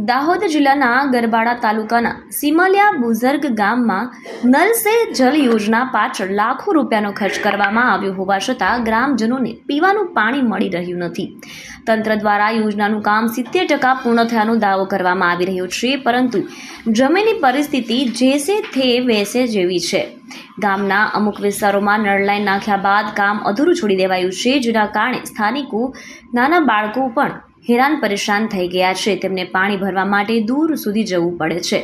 દાહોદ જિલ્લાના ગરબાડા તાલુકાના સિમલિયા બુઝર્ગ ગામમાં નલ સે જલ યોજના પાછળ લાખો રૂપિયાનો ખર્ચ કરવામાં આવ્યો હોવા છતાં ગ્રામજનોને પીવાનું પાણી મળી રહ્યું નથી। તંત્ર દ્વારા યોજનાનું કામ 70% પૂર્ણ થયાનો દાવો કરવામાં આવી રહ્યો છે, પરંતુ જમીનની પરિસ્થિતિ જેસે થે વૈસે જેવી છે। ગામના અમુક વિસ્તારોમાં નળ લાઈન નાખ્યા બાદ કામ અધૂરું છોડી દેવાયું છે, જેના કારણે સ્થાનિકો નાના બાળકો પણ હેરાન પરેશાન થઈ ગયા છે। તેમને પાણી ભરવા માટે દૂર સુધી જવું પડે છે।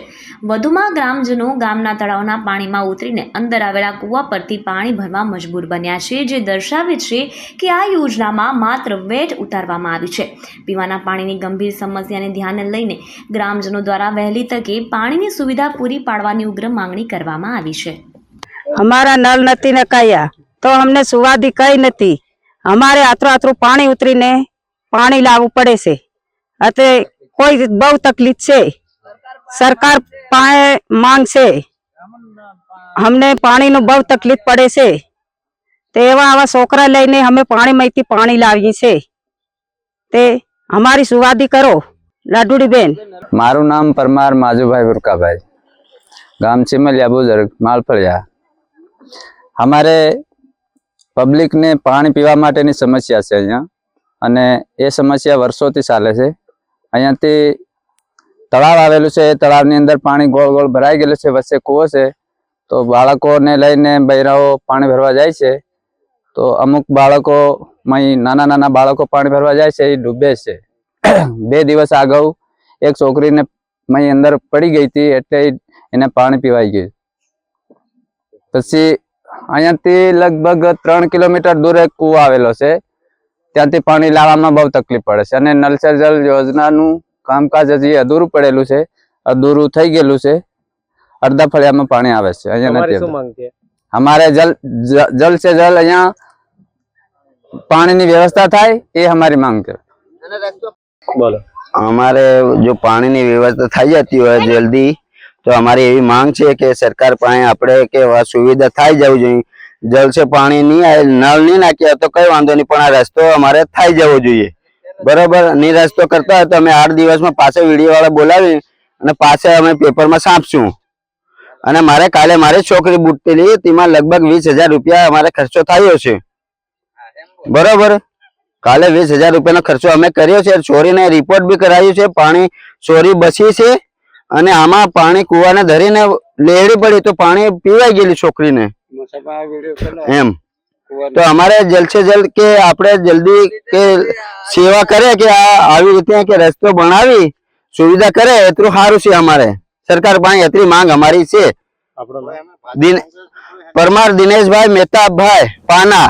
વધુમાં ગ્રામજનો ગામના તળાવના પાણીમાં ઉતરીને અંદર આવેલા કૂવા પરથી પાણી ભરવા મજબૂર બન્યા છે, જે દર્શાવે છે કે આ યોજનામાં માત્ર વેટ ઉતારવામાં આવી છે। પીવાના પાણીની ગંભીર સમસ્યાને ધ્યાને લઈને ગ્રામજનો દ્વારા વહેલી તકે પાણીની સુવિધા પૂરી પાડવાની ઉગ્ર માંગણી કરવામાં આવી છે। हमारा नल नहीं नकाया तो हमने सुवादी कई नहीं। हमारे आतरो आतरो पानी उतरी ने पानी लावू पड़े से अते कोई बहु तकलीफ से सरकार पाए मांग से हमने पानी नो बहु तकलीफ पड़े से तेवा आवा सोकरा लईने हमें पानी मईती पानी लावी से ते हमारी सुवादी करो। लाडूडी बेन मारू नाम परमार माजूभाई बुरकाभाई, गाम सिमलिया बुजुर्ग मालफळिया। हमारे पब्लिक ने पानी पीवा माटेनी समस्या है अहींया, अने ए समस्या वर्षोथी चाले छे। अहींयाथी तळाव आवेलुं छे, तळावनी अंदर पाणी गोळ गोळ भराई गेलुं छे, वच्चे कूवो छे। तो बाळकोने लईने बૈરાઓ पाणी भरवा जाय छे, तो अमुक बाळको मई नाना नाना बाळको पाणी भरवा जाय छे, ए डूबे छे। 2 दिवस आगौ एक छोकरीने मई अंदर पड़ी गई थी, एटले एने पाणी पीवाई गयुं। पछी अहींयाथी लगभग 3 किलोमीटर दूर एक कूવો आवेलो छे, त्यांथी पाणी लाववामां बहु तकलीफ पड़े छे। अने नल से जल योजनानुं कामकाज हजी अधूरुं पड़ेलुं छे, अधूरुं थई गेलुं छे। अर्धा फळियामां पाणी आवे छे, अहींया नथी आवतुं। हमारे जल से जल अहींया पाणीनी व्यवस्था थाय ए हमारी मांग छे। बोलो। हमारे जो पानी की व्यवस्था थी जाती है जल्दी, तो हमारी यही मांग है कि सरकार पाए अपने के सुविधा थी जाव जो। जल से पानी नहीं आए, नल नहीं नाख्या तो कई वांधो नहीं, पण आ रस्तो हमारे थी जवो जोईए। बराबर नहीं रस्तो करता है तो अमे 8 दिवस में पाछा वीडियो वाला बोलावी अने पाछा अमे पेपर में छापशुं। अने मारे काले मारी छोकरी बूटतेली तेमां लगभग 20,000 रुपया अमारे खर्चो थयो छे। बराबर काले 20,000 रुपया नो खर्चो अमे कर्यो छे। छोरी ने रिपोर्ट भी कराव्यो छे, पाणी छोरी बची छे अने आमा पाणी कूवाने धरीने लेहड़ी पड़ी तो पाणी पीवाई गेली छोकरी ने एम। तो हमारे जल्द से जल्द के आपणे जल्दी के सेवा करे कि आवी रीते के रस्तो बनावी सुविधा करे एतलुं सारुं छे। हमारे सरकार पासे एतली मांग हमारी छे। परमार दिनेश भाई मेहता भाई पाना।